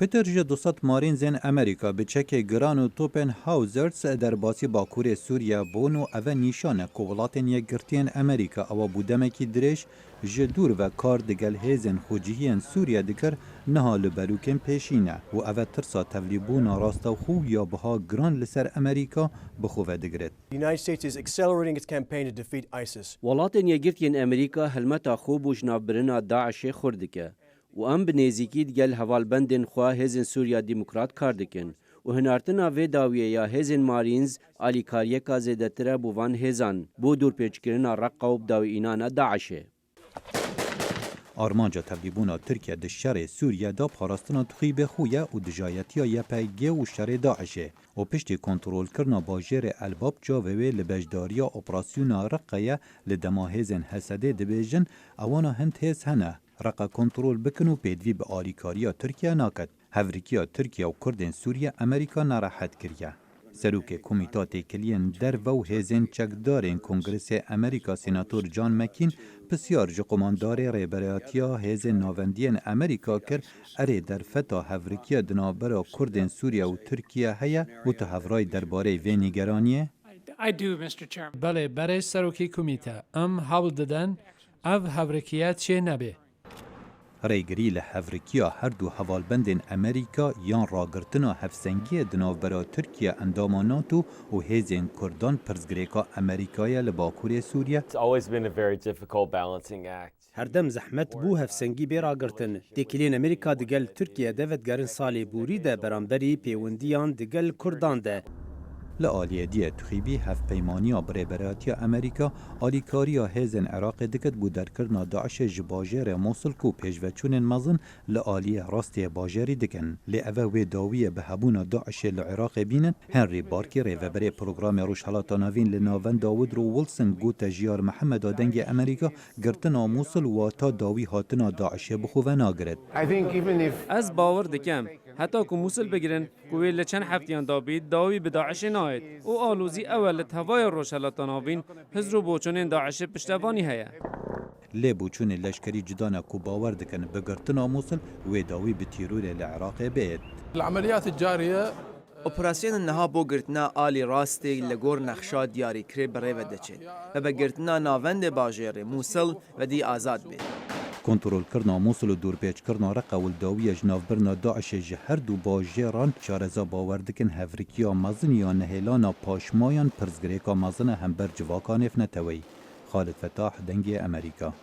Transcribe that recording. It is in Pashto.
پتر جه 200 مارین زین امریکا به چک گران و توپن هاوزرز در باسی باکور سوریا بون و اوه نیشانه که ولاتن یک گرتین امریکا او بودمکی درش جه دور و کار دگل هیزن خوجیهین سوریا دکر نها لبروکن پیشینه و اوه ترسا تولیبون راستا خو یا بها گران لسر امریکا بخوه دگرد. ولاتن یک گرتین امریکا هلمتا خوب و جنابرنا داعش خوردکه. و ام بنزیکی دیگل هوالبندن خواه هزین سوریا دموکرات کار دکن و هنارتنا و داویه یا هزین مارینز آلیکاریه که زیدتره بوان هزان بو دور پیچکرنا رقا و بداوی اینانا داعشه. آرمانجا تبلیبونا ترکیه ده شر سوریه دا پاراستنا تخیب خویه و دجایتیا یپیگه و شر داعشه و پشتی کنترول کرنا باجر الباب جاوه لبجداریا اپراسیونا رقیه لدماهزن حسده دبیجن اوانا هند هز هنه رقا کنترول بکن و پیدوی به آلیکاریا ترکیه ناکد. هفریکیا ترکیه و کردین سوریه امریکا ناراحت کریه. سروک کمیتات کلین در و هزین چکدارین کنگرس امریکا سیناتور جان مکین بسیار جقماندار ریبراتیا هزین ناوندین امریکا کر اره در فتا هفریکیا دنابرا کردین سوریه و ترکیه هیا و تحورای درباره وی نگرانیه؟ بله برای سروکی کمیته ام حول دادن او هفریکیات چه نبه. ریگری لحفرکیا هر دو حوالبندین امریکا یان راگرتنا هفسنگی دناوبرا ترکیه انداماناتو و هیزین کردان پرزگریکا امریکای لباکور سوریه. هر دم زحمت بو هفسنگی بی راگرتن. تکیلین امریکا دگل ترکیه دوت گرن سالی بوری ده برانبری پیوندیان دگل کردان ده. لآلیه دیه تخیبی هف پیمانیا بریبراتیا امریکا آلیکاریا هیزن عراق دکت بودر کرنا داعش جباجر موصل کو پیجوچون مزن لآلیه راستی باجری دکن. لی اوه و داویه به هبونا داعش لعراق بینن هنری بارکی ریوبری پروگرام روشحالات ناوین لناون داود رو ولسن گو تجیار محمد آدنگ امریکا گرتنا موصل و تا داوی هاتنا داعش بخوه ناگرد. از باور دکم حتی که موصل بگیرن کوی لچن هفتیان دابید داوی به داعش ناید او آلوزی اول هوای روشحالات ناوین حزر بوچون داعش پشتوانی هیا لی بوچون لشکری جدانا کو باور دکن بگرتنا موصل و داوی به تیرور لعراق بید. العمليات الجارية اپراسیون نها بو گرتنا آلی راستی لگور نخشا دیاری کری برای و دچید و به گرتنا ناوند باجر موصل و دی آزاد بید. کنترول کرنا موصل و دورپیچ کرنا رقا و الداویه جناف برنا داعش جهر دو باجران شارزا باوردکن هفریکیا مزن یا نهیلانا پاشمایان پرزگریکا مزن هم بر جواکان افنتوی. خالد فتاح دنگی امریکا.